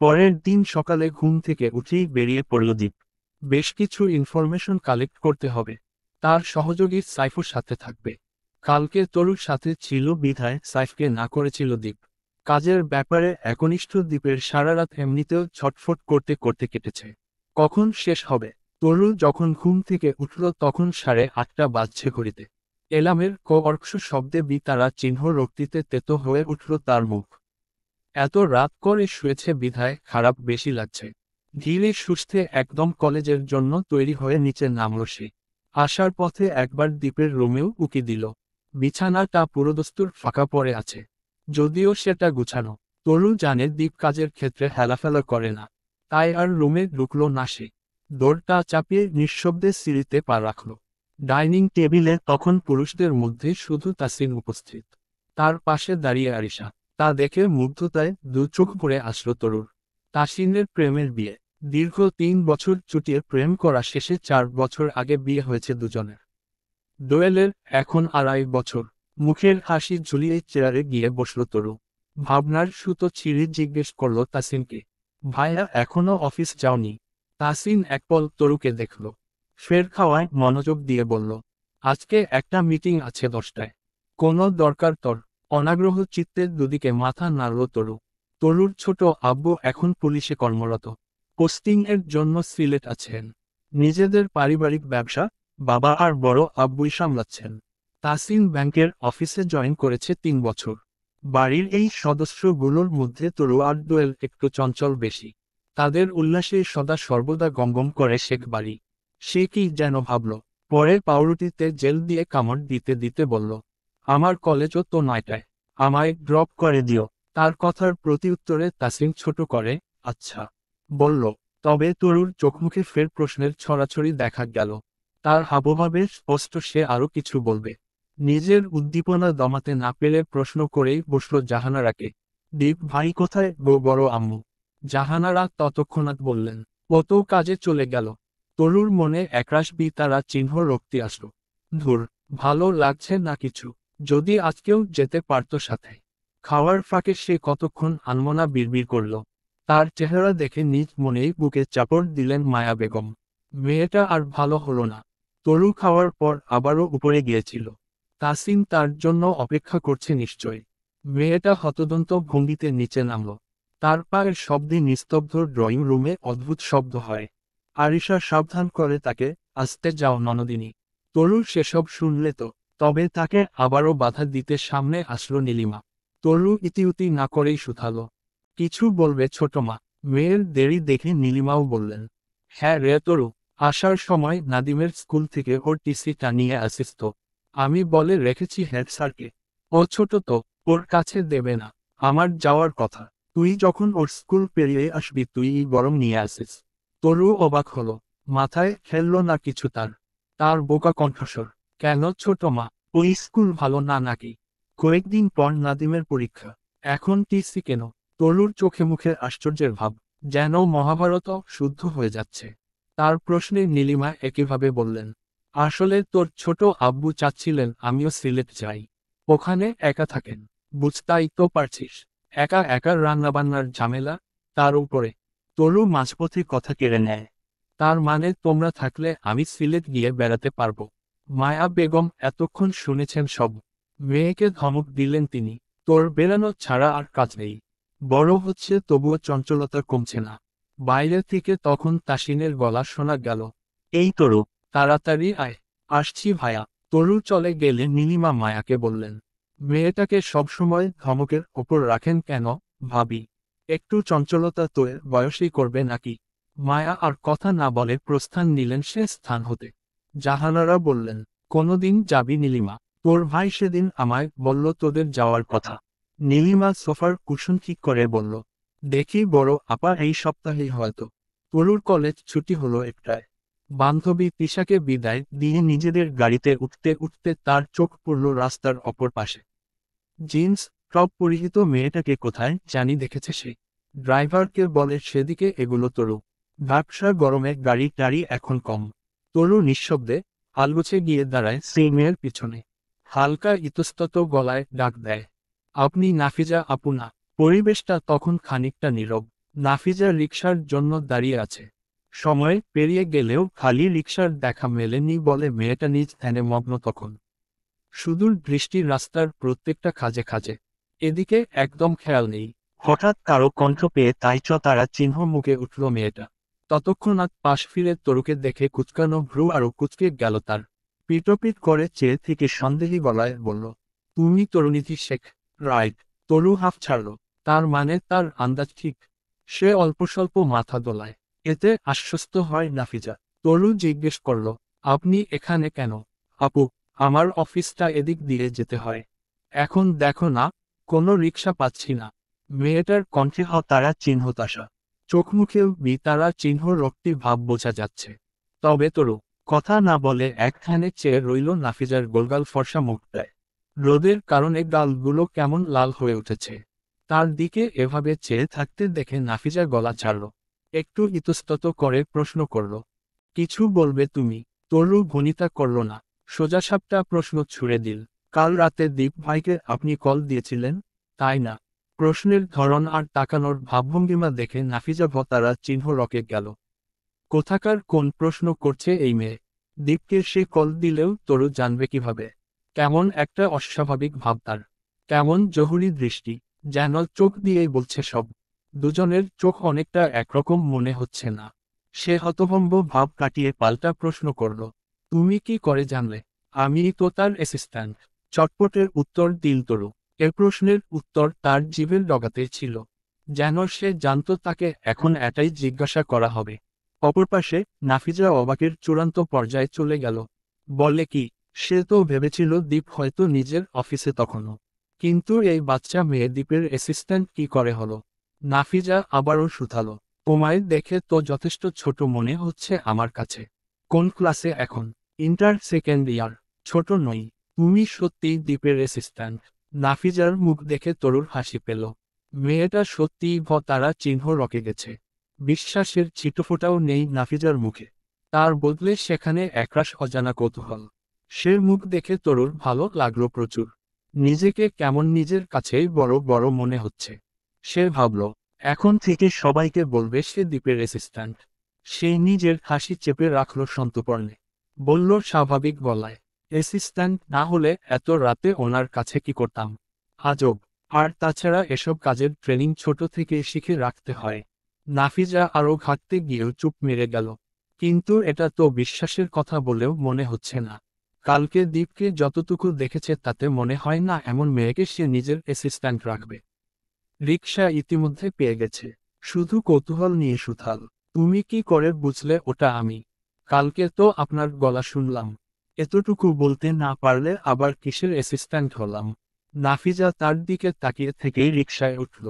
পরের দিন সকালে ঘুম থেকে উঠেই বেরিয়ে পড়ল দীপ। বেশ কিছু ইনফরমেশন কালেক্ট করতে হবে। তার সহযোগী সাইফুর সাথে থাকবে। কালকে তরুর সাথে ছিল বিধায় সাইফকে না করেছিল দীপ। কাজের ব্যাপারে একনিষ্ঠ দ্বীপের সারা রাত এমনিতেও ছটফট করতে করতে কেটেছে। কখন শেষ হবে? তরু যখন ঘুম থেকে উঠল তখন 8:30 বাজছে ঘড়িতে। এলামের কর্কশ শব্দে তারা চিহ্ন রক্তিতে তেতো হয়ে উঠল তার মুখ। এত রাত করে শুয়েছে বিধায় খারাপ বেশি লাগছে। ধীরে সুস্থে একদম কলেজের জন্য তৈরি হয়ে নিচে নামল সে। আসার পথে একবার দ্বীপের রুমেও উকি দিল। বিছানাটা পুরোদস্তুর ফাঁকা পড়ে আছে, যদিও সেটা গুছানো। তরু জানে দ্বীপ কাজের ক্ষেত্রে হেলাফেলা করে না, তাই আর রুমে ঢুকল না সে। দরটা চাপিয়ে নিঃশব্দে সিঁড়িতে পা রাখল। ডাইনিং টেবিলে তখন পুরুষদের মধ্যে শুধু তাসিন উপস্থিত। তার পাশে দাঁড়িয়ে আরিশা। তা দেখে মুগ্ধতায় দু চোখ ভরে আসলো তরুর। তাসিনের প্রেমের বিয়ে। দীর্ঘ 3 বছর চুটিয়ে প্রেম করা শেষে 4 বছর আগে বিয়ে হয়েছে দুজনের। দোয়েলের এখন 2.5 বছর। মুখের হাসি ঝুলিয়ে চেয়ারে গিয়ে বসল তরু। ভাবনার সুতো ছিঁড়ে জিজ্ঞেস করল তাসিনকে, ভাইয়া এখনো অফিস যাওনি? তাসিন একপল তরুকে দেখল, ফের খাওয়ায় মনোযোগ দিয়ে বলল, আজকে একটা মিটিং আছে 10টায়। কোনো দরকার তোর? অনাগ্রহ চিত্তে দুদিকে মাথা নাড়ল তরু। তরুর ছোট আব্বু এখন পুলিশে কর্মরত, পোস্টিং এর জন্য সিলেট আছেন। নিজেদের পারিবারিক ব্যবসা বাবা আর বড় আব্বুই সামলাচ্ছেন। তাসিন ব্যাংকের অফিসে জয়েন করেছে 3 বছর। বাড়ির এই সদস্যগুলোর মধ্যে তরু আর দোয়েল একটু চঞ্চল বেশি। তাদের উল্লাসে সদা সর্বদা গমগম করে শেখ বাড়ি। সে কি যেন ভাবল, পরে পাউরুটিতে জেল দিয়ে কামড় দিতে দিতে বলল, আমার কলেজও তো 9টায়, আমায় ড্রপ করে দিও। তার কথার প্রতিউত্তরে তাসিন ছোট করে আচ্ছা বলল। তবে তরুর চোখমুখে ফের প্রশ্নের ছড়াছড়ি দেখা গেল। তার হাবভাবে স্পষ্ট সে আরো কিছু বলবে। নিজের উদ্দীপনা দমাতে না পেরে প্রশ্ন করেই বসল জাহানারাকে, দীপ ভাই কোথায় গো বড় আম্মু? জাহানারা ততক্ষণাৎ বললেন, ও তো কাজে চলে গেল। তরুর মনে একরাশ তারা চিহ্ন রক্তি আসলো। ধুর, ভালো লাগছে না কিছু। যদি আজকেও যেতে পারত সাথে। খাওয়ার ফাঁকে সে কতক্ষণ আনমনা বিড়বিড় করল। তার চেহারা দেখে নিজ মনেই বুকে চাপড় দিলেন মায়া বেগম। মেয়েটা আর ভালো হলো না। তরু খাওয়ার পর আবারও উপরে গিয়েছিল। তাসিন তার জন্য অপেক্ষা করছে নিশ্চয়। মেয়েটা হতদন্ত ভঙ্গিতে নিচে নামল। তার পায়ের শব্দে নিস্তব্ধ ড্রয়িং রুমে অদ্ভুত শব্দ হয়। আরিশা সাবধান করে তাকে, আস্তে যাও ননদিনী। তরু সেসব শুনলে তো, তবে তাকে আবারও বাধা দিতে সামনে আসলো নীলিমা। তরু ইতিউতি না করেই শুধালো, কিছু বলবে ছোট মা? মেয়ের দেরি দেখে নীলিমাও বললেন, হ্যাঁ রে তরু, আসার সময় নাদিমের স্কুল থেকে ওর টিসিটা নিয়ে আসিস তো। আমি বলে রেখেছি হেড স্যারকে। ও ছোট তো, ওর কাছে দেবে না। আমার যাওয়ার কথা, তুই যখন ওর স্কুল পেরিয়ে আসবি তুই বরং নিয়ে আসিস। তরু অবাক হলো, মাথায় খেলল না কিছু তার। তার বোকা কণ্ঠস্বর, কেন ছোট মা, ওই স্কুল ভালো না নাকি? কয়েকদিন পর নাদিমের পরীক্ষা, এখন টিসি কেন? তরুর চোখে মুখে আশ্চর্যের ভাব, যেন মহাভারত শুদ্ধ হয়ে যাচ্ছে। তার প্রশ্নে নীলিমা একইভাবে বললেন, আসলে তোর ছোট আব্বু চাচ্ছিলেন আমিও সিলেট যাই। ওখানে একা থাকেন, বুঝতাই তো পারছিস। একা একা রান্নাবান্নার ঝামেলা, তার উপরে। তরু মাঝপথে কথা কেড়ে নেয়, তার মানে তোমরা থাকলে আমি সিলেট গিয়ে বেড়াতে পারবো? মায়া বেগম এতক্ষণ শুনেছেন সব। মেয়েকে ধমক দিলেন তিনি, তোর বেরানো ছাড়া আর কাজ নেই। বড় হচ্ছে তবুও চঞ্চলতা কমছে না। বাইরে থেকে তখন তাসিনের গলা শোনা গেল, এই তরু, তাড়াতাড়ি আয়। আসছি ভায়া। তরু চলে গেলে নীলিমা মায়াকে বললেন, মেয়েটাকে সবসময় ধমকের ওপর রাখেন কেন ভাবি? একটু চঞ্চলতা তো এর বয়সই করবে নাকি? মায়া আর কথা না বলে প্রস্থান নিলেন সে স্থান হতে। জাহানারা বললেন, কোনোদিন যাবি নীলিমা? তোর ভাই সেদিন আমায় বলল তোদের যাওয়ার কথা। নীলিমা সোফার কুশন ঠিক করে বলল, দেখি বড় আপা এই সপ্তাহেই হয়তো। তরুর কলেজ ছুটি হলো 1টায়। বান্ধবী তিশাকে বিদায় দিয়ে নিজেদের গাড়িতে উঠতে উঠতে তার চোখ পড়ল রাস্তার অপর পাশে। জিন্স টপ পরিহিত মেয়েটাকে কোথায় জানি দেখেছে সে। ড্রাইভারকে বলে সেদিকে এগুলো তরু। ব্যবসা গরমে গাড়ি টাড়ি এখন কম। তরু নিঃশব্দে আলগোছে গিয়ে দাঁড়ায় সেই মেয়ের পিছনে। হালকা ইতস্তত গলায় ডাক দেয়, আপনি নাফিজা আপু না? পরিবেশটা তখন খানিকটা নীরব। নাফিজা রিকশার জন্য দাঁড়িয়ে আছে। সময় পেরিয়ে গেলেও খালি রিকশার দেখা মেলেনি বলে মেয়েটা নিজ ধ্যানে মগ্ন তখন। সুদূর দৃষ্টি রাস্তার প্রত্যেকটা খাঁজে খাঁজে, এদিকে একদম খেয়াল নেই। হঠাৎ কারো কণ্ঠ পেয়ে তারা চিহ্ন মুখে উঠল মেয়েটা। ততক্ষণাৎ পাশ ফিরে তরুকে দেখে কুচকানো ভ্রু আরো কুচকে গেল তার। পিটপিট করে চেয়ে থেকে সন্দেহী গলায় বলল, তুমি তরুণীতি শেখ? রাইট। তরু হাফ ছাড়ল। তার মানে তার আন্দাজ ঠিক। সে অল্প স্বল্প মাথা দোলায়। এতে আশ্বস্ত হয় নাফিজা। তরু জিজ্ঞেস করল, আপনি এখানে কেন? আপু, আমার অফিসটা এদিক দিয়ে যেতে হয়। এখন দেখো না, কোনো রিকশা পাচ্ছি না। মেয়েটার কণ্ঠে তারা চিহ্নতাশা, চোখ মুখেও তারা চিহ্ন রক্তি ভাব বোঝা যাচ্ছে। তবে তরু কথা না বলে একখানে চেয়ে রইল নাফিজার গোলগাল ফর্সা মুখটায়। রোদের কারণে গালগুলো কেমন লাল হয়ে উঠেছে। তার দিকে এভাবে চেয়ে থাকতে দেখে নাফিজার গলা ছাড়ল। একটু ইতস্তত করে প্রশ্ন করল, কিছু বলবে তুমি? তরু ভনিতা করল না, সোজাসাপটা প্রশ্ন ছুড়ে দিল, কাল রাতে দীপ ভাইকে আপনি কল দিয়েছিলেন, তাই না? প্রশ্নের ধরন আর তাকানোর ভাবভঙ্গিমা দেখে নাফিজা ভতারা চিহ্ন রকে গেল। কোথাকার কোন প্রশ্ন করছে এই মেয়ে? দীপকে সে কল দিলেও তরু জানবে কিভাবে? কেমন একটা অস্বাভাবিক ভাব তার, কেমন জহুরি দৃষ্টি, যেন চোখ দিয়েই বলছে সব। দুজনের চোখ অনেকটা একরকম মনে হচ্ছে না। সে হতভম্ব ভাব কাটিয়ে পাল্টা প্রশ্ন করল, তুমি কি করে জানলে? আমি তো তার অ্যাসিস্ট্যান্ট। চটপটের উত্তর দিল তরু। এ প্রশ্নের উত্তর তার জিভের ডগাতে ছিল, যেন সে জানত তাকে এখন এটাই জিজ্ঞাসা করা হবে। অপর পাশে নাফিজা অবাকের চূড়ান্ত পর্যায়ে চলে গেল। বলে কি, সে তো ভেবেছিল দীপ হয়তো নিজের অফিসে তখনও। কিন্তু এই বাচ্চা মেয়ে দীপের অ্যাসিস্ট্যান্ট কি করে হলো? নাফিজা আবারও শুধালো, তোমায় দেখে তো যথেষ্ট ছোট মনে হচ্ছে আমার কাছে। কোন ক্লাসে এখন? Inter second year. ছোট নই। তুমি সত্যিই দীপের অ্যাসিস্ট্যান্ট? নাফিজার মুখ দেখে তরুর হাসি পেল। মেয়েটা সত্যিই তারা চিহ্ন রকে গেছে। বিশ্বাসের ছিটফোঁটাও নেই নাফিজার মুখে। তার বদলে সেখানে একরাশ অজানা কৌতূহল। সে মুখ দেখে তরুর ভালো লাগলো প্রচুর। নিজেকে কেমন নিজের কাছেই বড় বড় মনে হচ্ছে। সে ভাবল, এখন থেকে সবাইকে বলবে সে দীপের অ্যাসিস্ট্যান্ট। সে নিজের হাসি চেপে রাখল সন্তর্পণে। বলল স্বাভাবিক গলায়, অ্যাসিস্ট্যান্ট না হলে এত রাতে ওনার কাছে কি করতাম? আজব। আর তাছাড়া এসব কাজের ট্রেনিং ছোট থেকে শিখে রাখতে হয়। নাফিজা আরও ঘাটতে গিয়েও চুপ মেরে গেল। কিন্তু এটা তো বিশ্বাসের কথা বলেও মনে হচ্ছে না। কালকে দীপকে যতটুকু দেখেছে তাতে মনে হয় না এমন মেয়েকে সে নিজের অ্যাসিস্ট্যান্ট রাখবে। রিকশা ইতিমধ্যে পেয়ে গেছে। শুধু কৌতূহল নিয়ে সুথাল, তুমি কি করে বুঝলে ওটা আমি? কালকে তো আপনার গলা শুনলাম। এতটুকু বলতে না পারলে আবার কিসের অ্যাসিস্ট্যান্ট হলাম? নাফিজা তার দিকে তাকিয়ে থেকেই রিকশায় উঠল।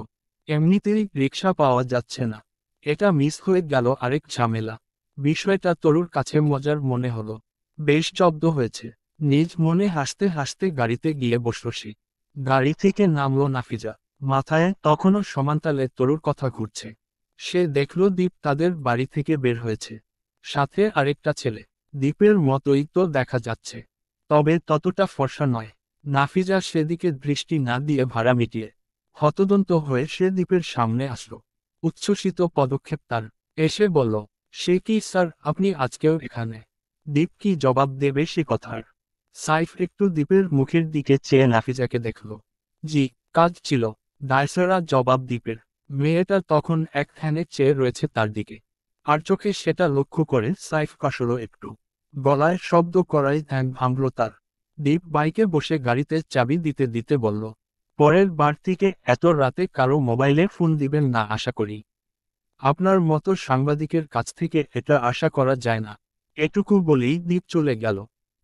এমনিতেই রিকশা পাওয়া যাচ্ছে না। এটা মিস হয়ে গেল আরেক ঝামেলা। বিষয়টা তরুর কাছে মজার মনে হলো। বেশ জব্দ হয়েছে। নিজ মনে হাসতে হাসতে গাড়িতে গিয়ে বসল সে। গাড়ি থেকে নামলো নাফিজা। মাথায় তখনও সমান্তালে তরুর কথা ঘুরছে। সে দেখল দীপ তাদের বাড়ি থেকে বের হয়েছে। সাথে আরেকটা ছেলে। দীপের মতোই তো দেখা যাচ্ছে, তবে ততটা ফর্সা নয়। নাফিজা সেদিকে দৃষ্টি না দিয়ে ভাড়া মিটিয়ে হতদন্ত হয়ে সে দীপের সামনে আসলো। উচ্ছ্বসিত পদক্ষেপ তার। এসে বলল, সে কি স্যার, আপনি আজকেও এখানে? দীপ কি জবাব দেবে সে কথার? সাইফ একটু দীপের মুখের দিকে চেয়ে নাফিজাকে দেখল। জি, কাজ ছিল। দায়সারা জবাব দীপের। মেয়েটা তখন এক ধ্যানে চেয়ে রয়েছে তার দিকে। আর চোখে সেটা লক্ষ্য করে সাইফ কাশল একটু। গলায় শব্দ করাই ধ্যান ভাঙল তার। দীপ বাইকে বসে গাড়িতে চাবি দিতে দিতে বলল, পরের বার থেকে এত রাতে কারো মোবাইলে ফোন দিবেন না আশা করি। আপনার মতো সাংবাদিকের কাছ থেকে এটা আশা করা যায় না। এটুকু বলেই দীপ চলে গেল।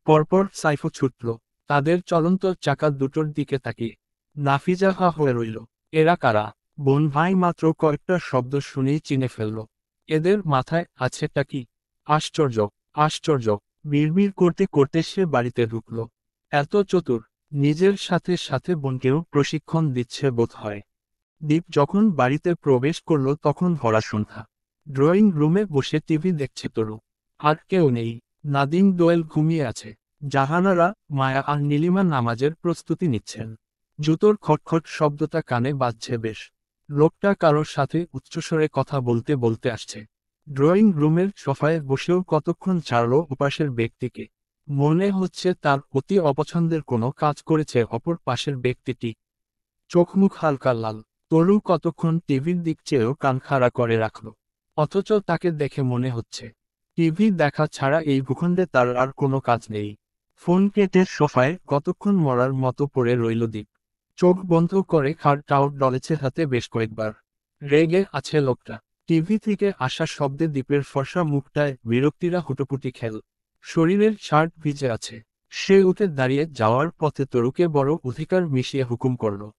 পরপর সাইফও ছুটল, তাদের চলন্ত চাকা দুটোর দিকে তাকিয়ে। নাফিজা হা হয়ে রইল। এরা কারা? বোন ভাই মাত্র কয়েকটা শব্দ শুনেই চিনে ফেলল। এদের মাথায় আছেটা কি? আশ্চর্য, আশ্চর্য। বিড়বিড় করতে করতে সে বাড়িতে ঢুকল। এত চতুর, নিজের সাথে সাথে বোনকেও প্রশিক্ষণ দিচ্ছে বোধ হয়। দীপ যখন বাড়িতে প্রবেশ করল তখন ভরা সন্ধ্যা। ড্রয়িং রুমে বসে টিভি দেখছে তরু। আর কেউ নেই। নাদিম দোয়েল ঘুমিয়ে আছে। জাহানারা, মায়া আর নীলিমা নামাজের প্রস্তুতি নিচ্ছেন। জুতোর খটখট শব্দটা কানে বাজছে বেশ। লোকটা কারোর সাথে উচ্চস্বরে কথা বলতে বলতে আসছে। ড্রয়িং রুমের সোফায় বসেও কতক্ষণ ছাড়ল ওপাশের ব্যক্তিকে। মনে হচ্ছে তার অতি অপছন্দের কোনো কাজ করেছে অপর পাশের ব্যক্তিটি। চোখ মুখ হালকা লাল। তরু কতক্ষণ টিভির দিক চেয়েও কান খাড়া করে রাখল। অথচ তাকে দেখে মনে হচ্ছে টিভি দেখা ছাড়া এই ভূখণ্ডে তার আর কোনো কাজ নেই। ফোন কেটে সোফায় কতক্ষণ মরার মতো পড়ে রইল দীপ। চোখ বন্ধ করে খাটটাও ডলেছে হাতে বেশ কয়েকবার। রেগে আছে লোকটা। টিভি থেকে আসা শব্দে দীপের ফর্সা মুখটায় বিরক্তিরা হুটোপুটি খেল। শরীরের শার্ট ভিজে আছে। সে উঠে দাঁড়িয়ে যাওয়ার পথে তরুকে বড় অধিকার মিশিয়ে হুকুম করল,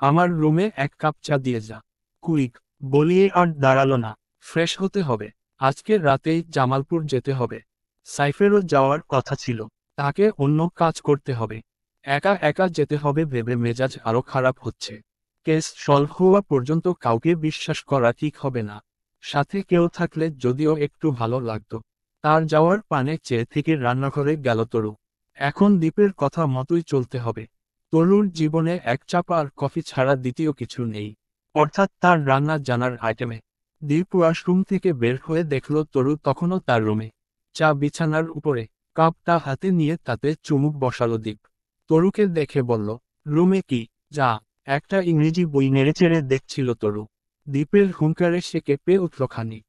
আমার রুমে এক কাপ চা দিয়ে যা। কুইক বলিয়ে আর দাঁড়ালো না। ফ্রেশ হতে হবে। আজকে রাতেই জামালপুর যেতে হবে। সাইফেরও যাওয়ার কথা ছিল। তাকে অন্য কাজ করতে হবে। একা একা যেতে হবে ভেবে মেজাজ আরো খারাপ হচ্ছে। কেস সলভ হওয়া পর্যন্ত কাউকে বিশ্বাস করা ঠিক হবে না। সাথে কেউ থাকলে যদিও একটু ভালো লাগতো। তার যাওয়ার পানে চেয়ে থেকে রান্নাঘরে গেল তরু। এখন দ্বীপের কথা মতোই চলতে হবে। তরুর জীবনে এক চা আর কফি ছাড়া দ্বিতীয় কিছু নেই, অর্থাৎ তার রান্না জানার আইটেমে। দীপ ওয়াশরুম থেকে বের হয়ে দেখল তরু তখনও তার রুমে। চা বিছানার উপরে। কাপটা হাতে নিয়ে তাতে চুমুক বসালো দীপ। তরুকে দেখে বলল, রুমে কি? যা। একটা ইংরেজি বই নেড়েচেড়ে দেখছিল তরু। দীপের হুঙ্কারে সে কেঁপে উঠল খানিক।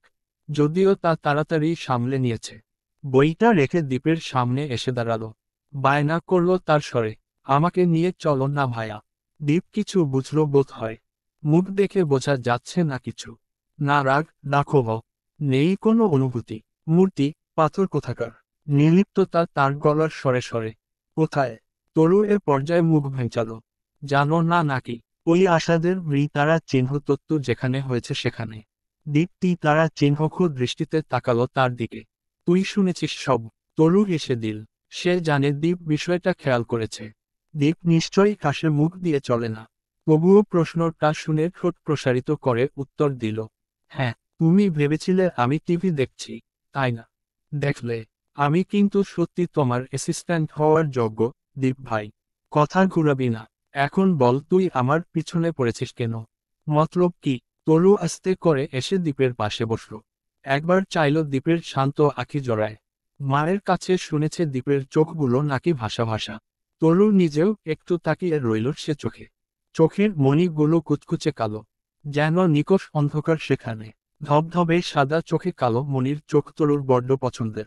যদিও তা তাড়াতাড়ি সামলে নিয়েছে। বইটা রেখে দীপের সামনে এসে দাঁড়ালো। বায়না করল তার স্বরে, আমাকে নিয়ে চলো না ভায়া। দীপ কিছু বুঝল বোধ হয়। মুখ দেখে বোঝা যাচ্ছে না কিছু। না রাগ, না ক্ষোভ। নেই কোনো অনুভূতি। মূর্তি, পাথর কোথাকার। নির্লিপ্ততা তার গলার স্বরে স্বরে। কোথায়? তরু এ পর্যায়ে মুখ ভেঙচাল। জানো না নাকি? ওই আশাদের তারা চিহ্ন তত্ত্ব যেখানে হয়েছে সেখানে। দীপ্তি তারা চিহ্নক্ষ দৃষ্টিতে তাকালো তার দিকে। তুই শুনেছিস সব? তরু হেসে দিল। সে জানে দীপ বিষয়টা খেয়াল করেছে। দীপ নিশ্চয়ই কাশে মুখ দিয়ে চলে না। তবুও প্রশ্নটা শুনে ঠোঁট প্রসারিত করে উত্তর দিল, হ্যাঁ। তুমি ভেবেছিলে আমি টিভি দেখছি, তাই না? দেখলে। আমি কিন্তু সত্যি তোমার অ্যাসিস্ট্যান্ট হওয়ার যোগ্য, দীপ ভাই। কথা ঘুরাবি না। এখন বল তুই আমার পিছনে পড়েছিস কেন? মতলব কি? তরু আস্তে করে এসে দ্বীপের পাশে বসল। একবার চাইল দ্বীপের শান্ত আঁখি জড়ায়। মায়ের কাছে শুনেছে দ্বীপের চোখগুলো নাকি ভাষা ভাষা। তরু নিজেও একটু তাকিয়ে রইল সে চোখে। চোখের মণিগুলো কুচকুচে কালো। যেন নিকষ অন্ধকার সেখানে। ধবধবে সাদা চোখে কালো মণির চোখ তরুর বড্ড পছন্দের।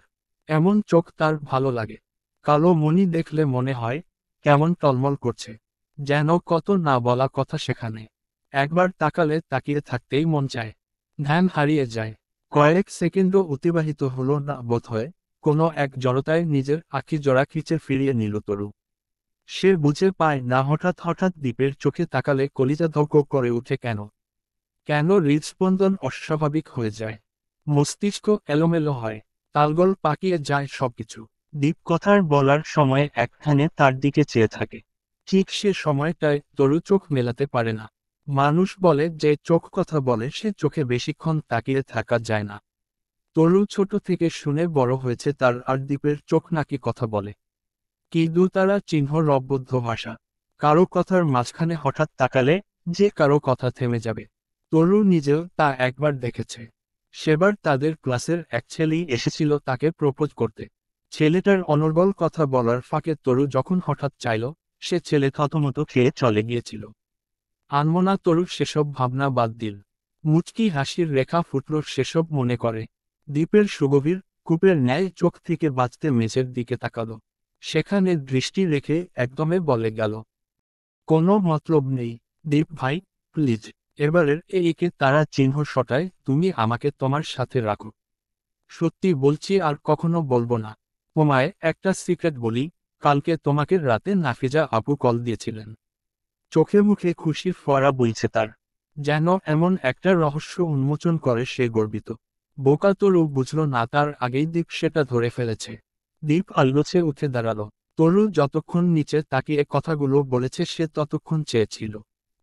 এমন চোখ তার ভালো লাগে। কালো মণি দেখলে মনে হয় কেমন টলমল করছে। যেন কত না বলা কথা সেখানে। একবার তাকালে তাকিয়ে থাকতেই মন চায়। ধ্যান হারিয়ে যায়। কয়েক সেকেন্ডও অতিবাহিত হলো না বোধ হয়। কোনো এক জড়তায় নিজের আঁখি জোড়া খিচে ফিরিয়ে নিল তরু। সে বুঝে পায় না হঠাৎ হঠাৎ দ্বীপের চোখে তাকালে কলিজা ধক করে উঠে কেন। কেন হৃদস্পন্দন অস্বাভাবিক হয়ে যায়। মস্তিষ্ক এলোমেলো হয়। তালগোল পাকিয়ে যায় সবকিছু। দীপ কথার বলার সময় একখানে তার দিকে চেয়ে থাকে। ঠিক সে সময়টায় তরু চোখ মেলাতে পারে না। মানুষ বলে যে চোখ কথা বলে সে চোখে বেশিক্ষণ তাকিয়ে থাকা যায় না। তরু ছোট থেকে শুনে বড় হয়েছে তার আর দ্বীপের চোখ নাকি কথা বলে। কি দুতারা চিহ্ন রববদ্ধ ভাষা। কারো কথার মাঝখানে হঠাৎ তাকালে যে কারো কথা থেমে যাবে। তরু নিজেও তা একবার দেখেছে। সেবার তাদের ক্লাসের এক ছেলেই এসেছিল তাকে প্রপোজ করতে। ছেলেটার অনর্গল কথা বলার ফাঁকে তরু যখন হঠাৎ চাইল, সে ছেলে থতমত খেয়ে চলে গিয়েছিল। আনমনা তরু সেসব ভাবনা বাদ দিল। মুচকি হাসির রেখা ফুটল সেসব মনে করে। দ্বীপের সুগভীর কূপের ন্যায় চোখ থেকে বাঁচতে মেঝের দিকে তাকালো। সেখানে দৃষ্টি রেখে একদমে বলে গেল, কোনো মতলব নেই। দীপ ভাই, প্লিজ, এবারের এইকে তারা চিহ্ন সটায় তুমি আমাকে তোমার সাথে রাখো। সত্যি বলছি আর কখনো বলবো না। তোমায় একটা সিক্রেট বলি, কালকে তোমাকে রাতে নাফিজা আপু কল দিয়েছিলেন। চোখে মুখে খুশির ফোয়ারা বইছে তার। যেন এমন একটা রহস্য উন্মোচন করে সে গর্বিত। বোকা তরু বুঝল না তার আগেই দীপ সেটা ধরে ফেলেছে। দীপ আলগোছে উঠে দাঁড়ালো। তরু যতক্ষণ নিচে তাকিয়ে কথাগুলো বলেছে সে ততক্ষণ চেয়েছিল।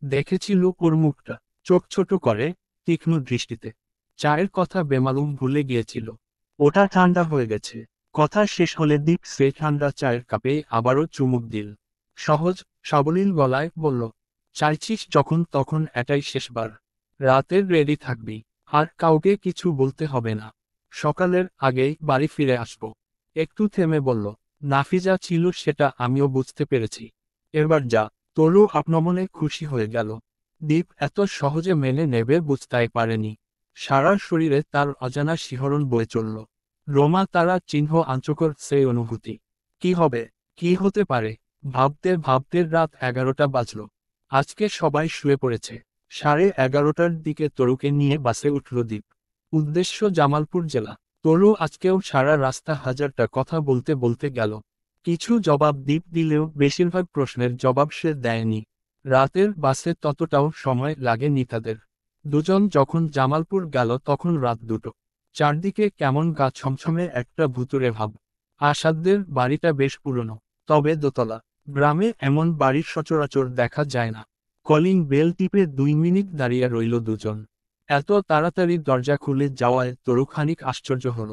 দেখেছিল ওর মুখটা। চোখ ছোট করে, তীক্ষ্ণ দৃষ্টিতে। চায়ের কথা বেমালুম ভুলে গিয়েছিল। ওটা ঠান্ডা হয়ে গেছে। কথা শেষ হলে দীপ সে ঠান্ডা চায়ের কাপে আবারও চুমুক দিল। সহজ, সাবলীল গলায় বলল, চাইছিস যখন তখন এটাই শেষবার। রাতের রেডি থাকবি, আর কাউকে কিছু বলতে হবে না। সকালের আগেই বাড়ি ফিরে আসব। একটু থেমে বলল, নাফিজা ছিল সেটা আমিও বুঝতে পেরেছি। এবার যা। তরু আপনমনে খুশি হয়ে গেল। দীপ এত সহজে মেনে নেবে বুঝতেই পারেনি। সারা শরীরে তার অজানা শিহরণ বয়ে চলল। রোমা তারা চিহ্ন আঞ্চকর সেই অনুভূতি। কি হবে, কি হতে পারে, ভাবতে ভাবতে রাত 11টা বাজল। আজকে সবাই শুয়ে পড়েছে। 11:30টার দিকে তরুকে নিয়ে বাসে উঠল দীপ। উদ্দেশ্য জামালপুর জেলা। তরু আজকেও সারা রাস্তা হাজারটা কথা বলতে বলতে গেল। কিছু জবাব দীপ দিলেও বেশিরভাগ প্রশ্নের জবাব সে দেয়নি। রাতের বাসে ততটাও সময় লাগেনি তাদের। দুজন যখন জামালপুর গেল তখন রাত 2টো। চারদিকে কেমন গা ছমছমে একটা ভুতুড়ে ভাব। আসাদদের বাড়িটা বেশ পুরনো, তবে দোতলা। গ্রামে এমন বাড়ির সচরাচর দেখা যায় না। কলিং বেল টিপে 2 মিনিট দাঁড়িয়ে রইল দুজন। এত তাড়াতাড়ি দরজা খুলে যাওয়ায় তরু খানিক আশ্চর্য হল।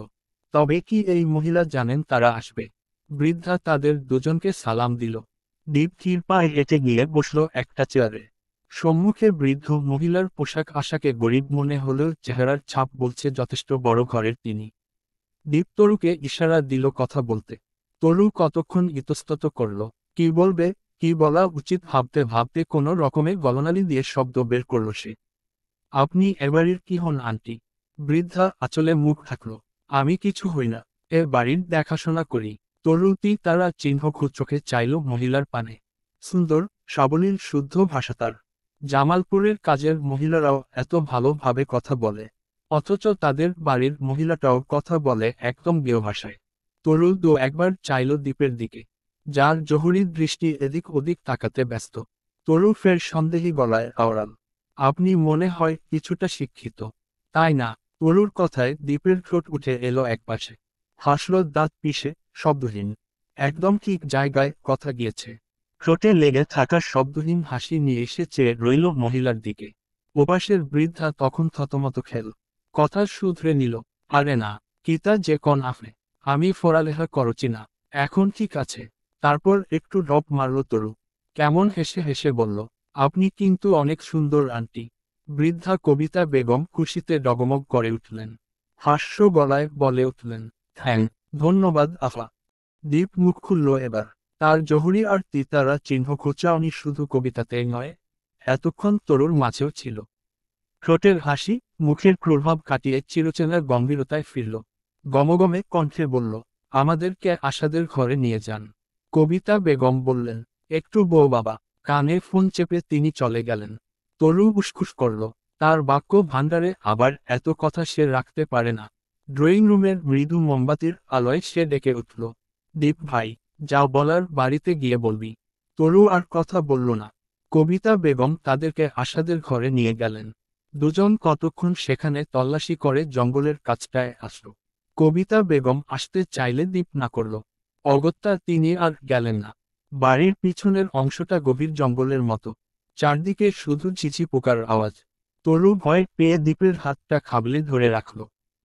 তবে কি এই মহিলা জানেন তারা আসবে? বৃদ্ধা তাদের দুজনকে সালাম দিল। দীপ ধীর পায়ে হেঁটে গিয়ে বসল একটা চেয়ারে। সম্মুখে বৃদ্ধ মহিলার পোশাক আশাকে গরিব মনে হলেও চেহারার ছাপ বলছে যথেষ্ট বড় ঘরের তিনি। দীপ তরুকে ইশারা দিল কথা বলতে। তরু কতক্ষণ ইতস্তত করল। কি বলবে, কি বলা উচিত ভাবতে ভাবতে কোনো রকমে গলনালি দিয়ে শব্দ বের করল সে। আপনি এবাড়ির কি হন আন্টি? বৃদ্ধা আঁচলে মুখ ঢাকল। আমি কিছু হই না, এ বাড়ির দেখাশোনা করি। তরুতি তারা চিহ্ন চোখে চাইল মহিলার পানে। সুন্দর, সাবলীল শুদ্ধ ভাষা তার। জামালপুরের কাজের মহিলারাও এত ভালোভাবে কথা বলে, অথচ তাদের বাড়ির মহিলাটাও কথা বলে একদম গেয় ভাষায়। তরু একবার চাইল দ্বীপের দিকে, যার জহুরি দৃষ্টি এদিক ওদিক তাকাতে ব্যস্ত। তরু ফের সন্দেহী গলায় আওড়াল, আপনি মনে হয় কিছুটা শিক্ষিত, তাই না? তরুর কথায় দ্বীপের ঠোঁট উঠে এলো একপাশে। হাসল দাঁত পিষে, শব্দহীন। একদম ঠিক জায়গায় কথা গিয়েছে। ঠোঁটে লেগে থাকা শব্দহীন হাসি নিয়ে এসে চেয়ে রইল মহিলার দিকে। ওপাশের বৃদ্ধা তখন থতমত খেল। কথা শুধরে নিল, আরে না, কিতা যে কন আপনি, আমি পড়ালেখা করছি না। এখন ঠিক আছে। তারপর একটু ডপ মারল তরু। কেমন হেসে হেসে বলল, আপনি কিন্তু অনেক সুন্দর আন্টি। বৃদ্ধা কবিতা বেগম খুশিতে ডগমগ করে উঠলেন। হাস্য গলায় বলে উঠলেন, ধন্যবাদ আফা। দীপ মুখ খুলল এবার। তার জহুরি আর তিতারা চিহ্ন খোঁচাওনি শুধু কবিতাতেই নয়, এতক্ষণ তরুর মাঝেও ছিল। ঠোঁটের হাসি, মুখের প্রভাব কাটিয়ে চিরচেনার গম্ভীরতায় ফিরল। গমগমে কণ্ঠে বলল, আমাদেরকে আশাদের ঘরে নিয়ে যান। কবিতা বেগম বললেন, একটু বউ বাবা। কানে ফোন চেপে তিনি চলে গেলেন। তরু উসখুস করল। তার বাক্য ভাণ্ডারে আবার এত কথা সে রাখতে পারে না। ড্রয়িং রুমের মৃদু মোমবাতির আলোয় সে ডেকে উঠল, দীপ ভাই, যাও বলার বাড়িতে গিয়ে বলবি। তরু আর কথা বলল না। কবিতা বেগম তাদেরকে আশাদের ঘরে নিয়ে গেলেন। দুজন কতক্ষণ সেখানে তল্লাশি করে জঙ্গলের কাছটায় আসল। কবিতা বেগম আসতে চাইলে দীপ না করল। অগত্যা তিনি আর গেলেন না। বাড়ির পিছনের অংশটা গভীর জঙ্গলের মতো। চারদিকে শুধু ঝিঝি পোকার আওয়াজ। তরু ভয় পেয়ে দ্বীপের হাতটা খাবলে ধরে রাখল।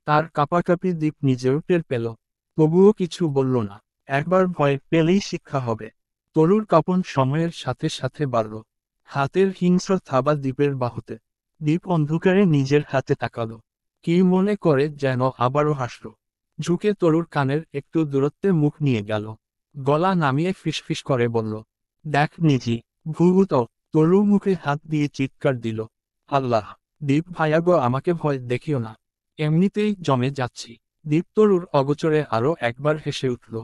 তার কাঁপাকাঁপি দ্বীপ নিজেও টের পেল। তবুও কিছু বলল না। একবার ভয় পেলেই শিক্ষা হবে। তরুর কাঁপন সময়ের সাথে সাথে বাড়ল। হাতের হিংস্র থাবা দ্বীপের বাহুতে। দ্বীপ অন্ধকারে নিজের হাতে তাকাল। কি মনে করে যেন আবারও হাসল। ঝুঁকে তরুর কানের একটু দূরত্বে মুখ নিয়ে গেল। গলা নামিয়ে ফিসফিস করে বলল, দেখ নিজি, ভূত। তরু মুখে হাত দিয়ে চিৎকার দিল, আল্লাহ! দীপ ভাইয়াগো আমাকে ভয় দেখিও না, এমনিতেই জমে যাচ্ছি। দীপ তরুর অগোচরে আরো একবার হেসে উঠল।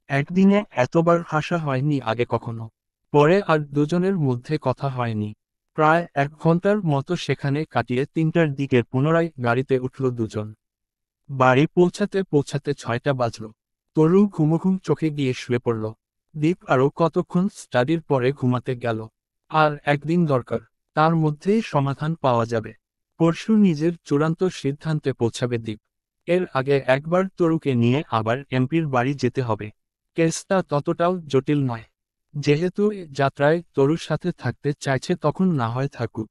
একদিনে এতবার হাসা হয়নি আগে কখনো। পরে আর দুজনের মধ্যে কথা হয়নি। প্রায় 1 ঘন্টার মতো সেখানে কাটিয়ে 3টার দিকে পুনরায় গাড়িতে উঠল দুজন। বাড়ি পৌঁছাতে পৌঁছাতে 6টা বাজল। তরু ঘুমঘুম চোখে গিয়ে শুয়ে পড়ল। দীপ আরও কতক্ষণ স্টাডির পরে ঘুমাতে গেল। আর একদিন দরকার, তার মধ্যেই সমাধান পাওয়া যাবে। পরশু নিজের চূড়ান্ত সিদ্ধান্তে পৌঁছাবে দীপ। এর আগে একবার তরুকে নিয়ে আবার এমপির বাড়ি যেতে হবে। কেসটা ততটাও জটিল নয়। যেহেতু এ যাত্রায় তরুর সাথে থাকতে চাইছে তখন না হয় থাকুক।